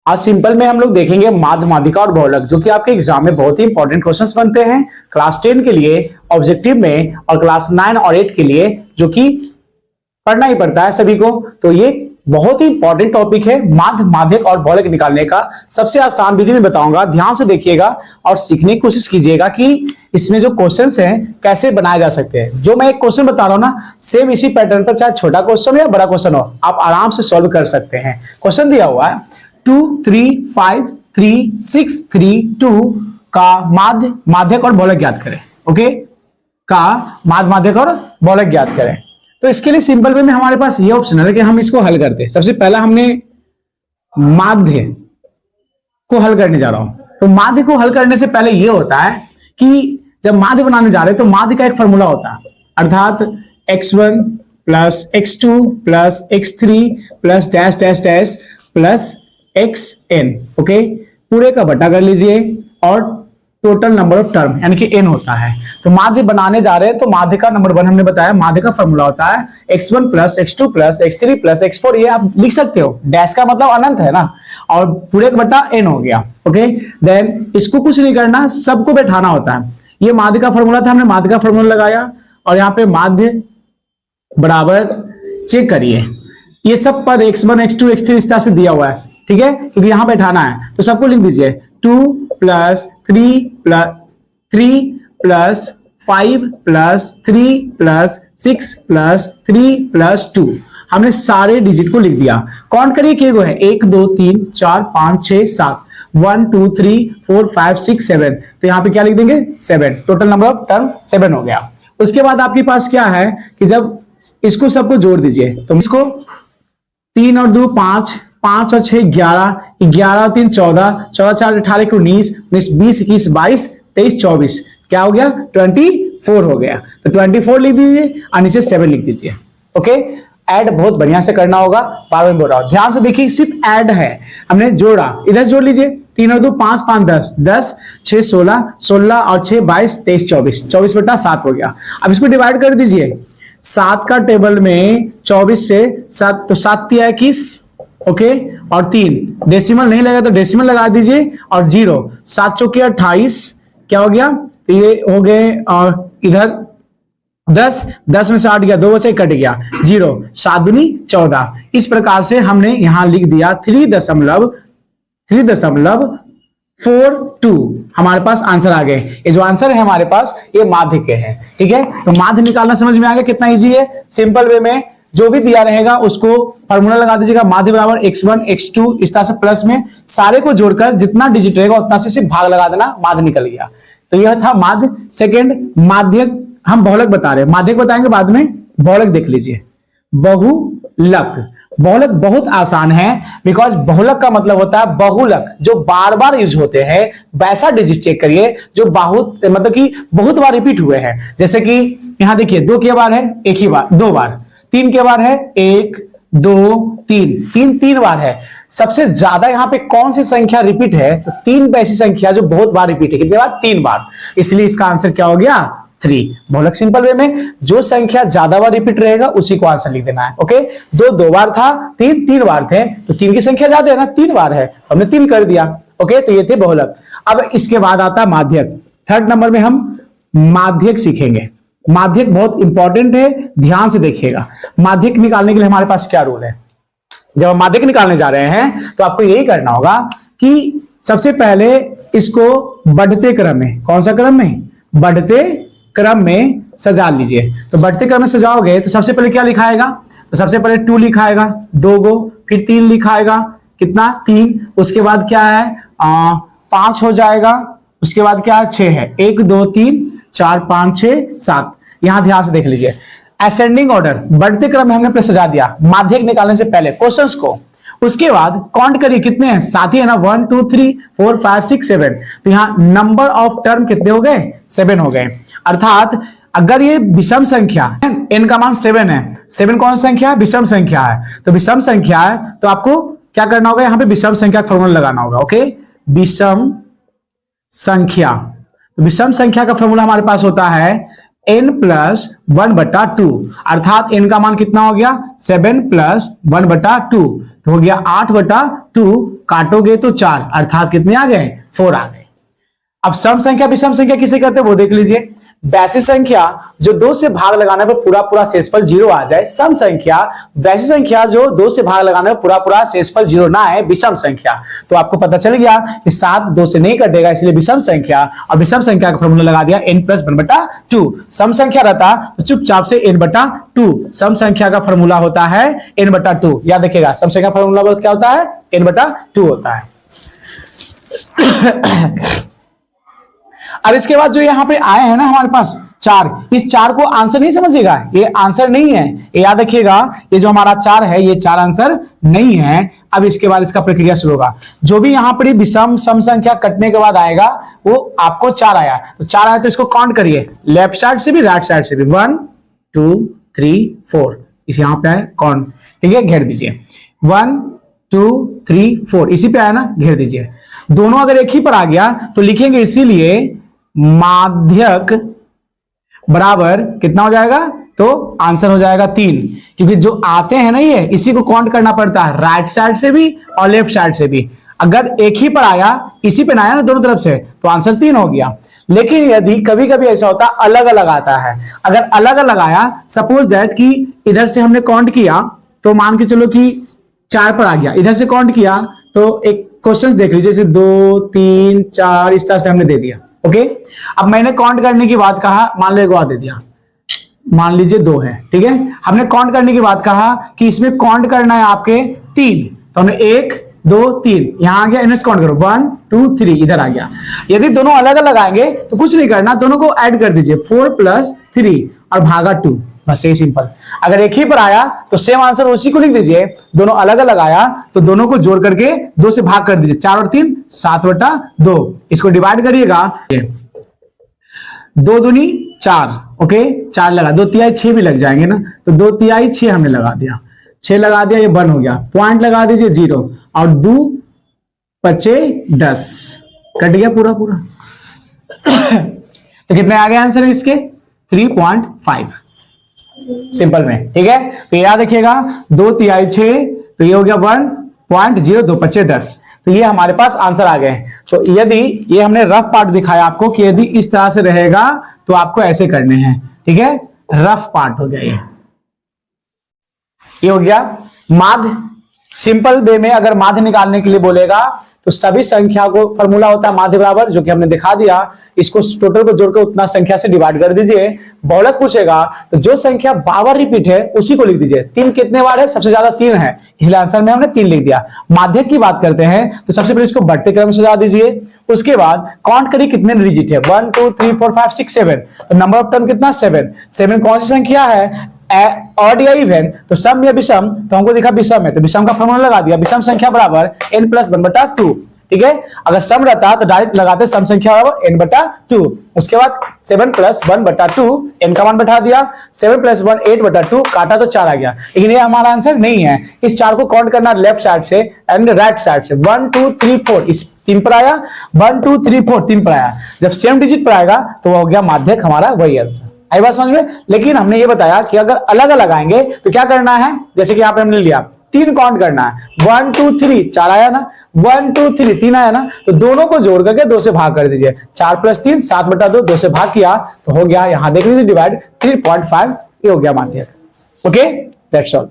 आज सिंपल में हम लोग देखेंगे माध्य, माध्यिका और बहुलक, जो कि आपके एग्जाम में बहुत ही इंपॉर्टेंट क्वेश्चंस बनते हैं क्लास 10 के लिए ऑब्जेक्टिव में और क्लास 9 और 8 के लिए, जो कि पढ़ना ही पड़ता है सभी को। तो ये बहुत ही इंपॉर्टेंट टॉपिक है माध्य, माध्यक और बहुलक निकालने का। सबसे आसान विधि में बताऊंगा, ध्यान से देखिएगा और सीखने की कोशिश कीजिएगा कि इसमें जो क्वेश्चंस हैं कैसे बनाए जा सकते हैं। जो मैं एक क्वेश्चन बता रहा हूं ना, सेम इसी पैटर्न पर, चाहे छोटा क्वेश्चन हो या बड़ा क्वेश्चन हो, आप आराम से सॉल्व कर सकते हैं। क्वेश्चन दिया हुआ है 2 3 5 3 6 3 2 का माध्य, माध्यक और बहुलक ज्ञात करें। ओके, का माध्य, माध्यक और बहुलक ज्ञात करें। तो इसके लिए सिंपल वे में हमारे पास ये ऑप्शन है कि हम इसको हल करते हैं। सबसे पहला हमने माध्य को हल करने जा रहा हूं। तो माध्य को हल करने से पहले ये होता है कि जब माध्य बनाने जा रहे हैं तो माध्य का एक फॉर्मूला होता है, अर्थात x1 plus x2 plus x3 plus dash dash dash plus xn। Okay, पूरे का बटा कर लीजिए और टोटल नंबर ऑफ टर्म यानी कि n होता है। तो माध्य बनाने जा रहे हैं तो माध्य का नंबर 1 हमने बताया, माध्य का फॉर्मूला होता है x1 plus x2 plus x3 plus x4। ये आप लिख सकते हो, डैश का मतलब अनंत है ना, और पूरे का बटा n हो गया। ओके, देन इसको कुछ नहीं करना, सबको बैठाना होता है। ये माध्य का फॉर्मूला था, हमने माध्य का फॉर्मूला लगाया और यहाँ पे माध्य बराबर, चेक करिए ये सब पद x1 x2 x3 इस तरह से दिया हुआ है, ठीक है, क्योंकि यहां बैठाना है। तो सबको लिख दीजिए 2 plus 3 plus 5 plus 3 plus 6 plus 3 plus 2। हमने सारे डिजिट को लिख दिया। काउंट करिए किए गए हैं 1 2 3 4 5 6 7, 1 2 3 4 5 6 7। तो यहाँ पे क्या लिख देंगे 7, टोटल नंबर ऑफ टर्म 7 हो गया। उसके बाद आपके पास क्या है कि जब इसको सबको जोड़ दीजिए तो इसको 3 और 2 5, 5 और 6 11, 11 और 3 14, 14 4 18 19, 19 20 21 22 23 24, क्या हो गया 24 हो गया। तो 24 लिख दीजिए और नीचे 7 लिख दीजिए। ओके, ऐड बहुत बढ़िया से करना होगा, बार बार बोल रहा हूं, ध्यान से देखिए, सिर्फ ऐड है, हमने जोड़ा, इधर जोड़ लीजिए 3 और 2 5 5 10, 10 6 16, 16 और 6 22 23 24, 24 बटा 7 हो गया। अब इसको डिवाइड कर दीजिए, 7 का टेबल में 24 से 7, तो 7 तिया 21। ओके, और 3 डेसिमल नहीं लगा तो डेसिमल लगा दीजिए और 0, 7 चौके 28, क्या हो गया, तो ये हो गए, और इधर 10, 10 में से 8 गया, 2 बचे कट गया, 0, 7 दूनी 14। इस प्रकार से हमने यहां लिख दिया 3.42 हमारे पास आंसर आ गए। ये जो आंसर है हमारे पास ये माध्य के हैं, ठीक है। तो माध्य निकालना समझ में आ गया कितना इजी है। सिंपल वे में जो भी दिया रहेगा उसको फॉर्मूला लगा दीजिएगा, माध्य बराबर x1 x2 इस तरह से प्लस में सारे को जोड़कर जितना डिजिट रहेगा उतना से सिर्फ भाग लगा देना, माध्य निकल गया। तो यह था माध्य। सेकेंड माध्यक, हम बहुलक बता रहे हैं, माध्यक बताएंगे बाद में, बहुलक देख लीजिए। बहुलक, बहुलक बहुत आसान है, बिकॉज बहुलक का मतलब होता है बहुलक, जो बार बार यूज होते हैं। वैसा डिजिट चेक करिए जो बहुत मतलब कि बहुत बार रिपीट हुए हैं। जैसे कि यहां देखिए 2 के बार है, एक ही बार, 2 बार, 3 के बार है, 1 2 3, 3 बार है। सबसे ज्यादा यहां पे कौन सी संख्या रिपीट है, तो 3 ऐसी संख्या जो बहुत बार रिपीट है। कितने बार, 3 बार, इसलिए इसका आंसर क्या हो गया 3। बहुलक सिंपल वे में जो संख्या ज्यादा बार रिपीट रहेगा उसी को आंसर लिख देना है। ओके, 2 बार था, 3 बार थे, तो 3 की संख्या ज्यादा है ना, 3 बार है, हमने 3 कर दिया। ओके, तो ये थे बहुलक। अब इसके बाद आता है माध्यक। थर्ड नंबर में हम माध्यक सीखेंगे। माध्यक बहुत इंपॉर्टेंट है, ध्यान से देखिएगा। माध्यक निकालने के लिए हमारे पास क्या रूल है, जब हम माध्यक निकालने जा रहे हैं तो आपको यही करना होगा कि सबसे पहले इसको बढ़ते क्रम में, कौन सा क्रम में, बढ़ते क्रम में सजा लीजिए। तो बढ़ते क्रम में सजाओगे तो सबसे पहले क्या लिखाएगा, तो सबसे पहले 2 लिखाएगा, 2 गो, फिर 3 लिखाएगा, कितना 3, उसके बाद क्या है 5 हो जाएगा, उसके बाद क्या है 6 है, 1 2 3 4 5 6 7। यहां ध्यान से देख लीजिए, असेंडिंग ऑर्डर, बढ़ते क्रम में हमने अपने सजा दिया माध्यक निकालने से पहले क्वेश्चंस को। उसके बाद काउंट करिए कितने हैं, साथ ही है ना, 1 2 3 4 5 6 7। तो यहां नंबर ऑफ टर्म कितने हो गए, 7 हो गए। अर्थात अगर ये विषम संख्या, n का मान 7 है, 7 कौन संख्या है, विषम संख्या है, तो विषम संख्या है तो आपको क्या करना होगा, यहां पे विषम संख्या का फॉर्मूला लगाना होगा। ओके, विषम संख्या, विषम संख्या का फॉर्मूला हमारे पास होता है n प्लस 1/2, अर्थात n का मान कितना हो गया 7 प्लस 1/2। तो हो गया 8/2, काटोगे तो 4, अर्थात कितने आ गए? 4 आ गए। अब सम संख्या विषम संख्या किसे कहते हैं वो देख लीजिए। वैसी संख्या जो 2 से भाग लगाने पर पूरा पूरा शेषफल 0 आ जाए, सम संख्या। वैसी संख्या जो 2 से भाग लगाने पर पूरा पूरा शेषफल 0 ना आए, विषम संख्या। तो आपको पता चल गया कि 7 2 से नहीं कटेगा, इसलिए विषम संख्या। और विषम संख्या का फॉर्मूला लगा दिया n+1/2। सम संख्या रहता तो चुपचाप से n/2। सम संख्या का फॉर्मूला होता है n/2। याद देखिएगा, सम संख्या का फॉर्मूला क्या होता है? n/2 होता है। अब इसके बाद जो यहाँ पे आए हैं ना हमारे पास 4, इस 4 को आंसर नहीं समझिएगा, ये आंसर नहीं है, ये याद रखिएगा। ये जो हमारा 4 है, ये 4 आंसर नहीं है। अब इसके बाद इसका प्रक्रिया शुरू होगा। जो भी यहाँ पर विषम सम संख्या कटने के बाद आएगा, वो आपको 4 आया, तो 4 आया तो इसको काउंट करिए, लेफ्ट साइड से भी राइट साइड से भी। 1 2 3 4, इस यहाँ पे आए काउंट, ठीक है, घेर दीजिए। 1 2 3 4, इसी पे आया ना, घेर दीजिए। दोनों अगर एक ही पर आ गया तो लिखेंगे इसीलिए माध्यक बराबर कितना हो जाएगा? तो आंसर हो जाएगा 3, क्योंकि जो आते हैं ना ये, इसी को काउंट करना पड़ता है, राइट साइड से भी और लेफ्ट साइड से भी। अगर एक ही पर आया, इसी पे ना आया ना दोनों तरफ से, तो आंसर 3 हो गया। लेकिन यदि कभी कभी ऐसा होता है अलग अलग आता है, अगर अलग अलग आया, सपोज दैट कि इधर से हमने काउंट किया तो मान के चलो कि 4 पर आ गया, इधर से काउंट किया तो एक क्वेश्चन देख लीजिए, जैसे 2 3 4 इस तरह से हमने दे दिया। ओके, अब मैंने काउंट करने की बात कहा, मान लो एक और दे दिया, मान लीजिए 2 है, ठीक है। हमने काउंट करने की बात कहा कि इसमें काउंट करना है आपके 3, तो हमने 1 2 3 यहां आ गया, इन्हें काउंट करो 1 2 3 इधर आ गया। यदि दोनों अलग अलग आएंगे तो कुछ नहीं करना, दोनों को ऐड कर दीजिए, 4 + 3 और भागा 2, बस यही सिंपल। अगर एक ही पर आया तो सेम आंसर उसी को लिख दीजिए, दोनों अलग अलग आया तो दोनों को जोड़ करके 2 से भाग कर दीजिए, 4 और 3 7/2। इसको डिवाइड करिएगा, 2 दूनी 4, ओके, 4 लगा, 2 तिहाई 6 भी लग जाएंगे ना, तो 2 तिहाई 6 हमने लगा दिया, 6 लगा दिया, ये 1 हो गया। पॉइंट लगा दीजिए 0 और 2 5 10, कट गया पूरा पूरा। तो कितने आ गए आंसर इसके? 3.5, सिंपल में, ठीक है। तो याद रखिएगा, 2 तिहाई 6, तो ये हो गया 1.0, 2 5 10, तो ये हमारे पास आंसर आ गए। तो यदि ये हमने रफ पार्ट दिखाया आपको कि यदि इस तरह से रहेगा तो आपको ऐसे करने हैं, ठीक है, रफ पार्ट हो गया ये हो गया माध्य। सिंपल वे में अगर माध्य निकालने के लिए बोलेगा तो सभी संख्या को फॉर्मूला होता है माध्य बराबर, जो कि हमने दिखा दिया। इसको टोटल को जोड़कर उतना संख्या से डिवाइड कर दीजिए। बहुलक पूछेगा तो जो संख्या 52 रिपीट है उसी को लिख दीजिए। 3 कितने बार है? सबसे ज्यादा 3 है, इसलिए आंसर में हमने 3 लिख दिया। माध्यक की बात करते हैं तो सबसे पहले इसको बढ़ते क्रम से सजा दीजिए, उसके बाद काउंट करिए कितने डिजिट है, 1 2 3 4 5 6 7, तो नंबर ऑफ टर्म कितना? 7 कौन सी संख्या है? ऑड या इवन, तो सम या विषम, तो हमको दिखा विषम है तो विषम का फॉर्मूला लगा दिया, विषम संख्या बराबर n+1/2, ठीक है। अगर सम रहता तो डायरेक्ट लगाते सम संख्या बराबर n/2, उसके बाद 7 + 1/2, n का मान बैठा दिया, 7 + 1 8/2, काटा तो 4 आ गया। लेकिन ये हमारा आंसर नहीं है, इस 4 को काउंट करना लेफ्ट साइड से एंड राइट साइड से। 1 2 3 4 इस 3 पर आया, 1 2 3 4 3 पर आया, जब सेम डिजिट पर आएगा तो वो हो गया माध्यक, हमारा वही आंसर। आई बात समझ में? लेकिन हमने ये बताया कि अगर अलग अलग आएंगे तो क्या करना है, जैसे कि यहाँ पे हमने लिया 3 काउंट करना है, 1 2 3 4 आया ना, 1 2 3 3 आया ना, तो दोनों को जोड़ करके 2 से भाग कर दीजिए। 4 + 3 7/2, 2 से भाग किया तो हो गया, यहां देख लीजिए डिवाइड 3.5, ये हो गया माध्यक। Okay, that's all.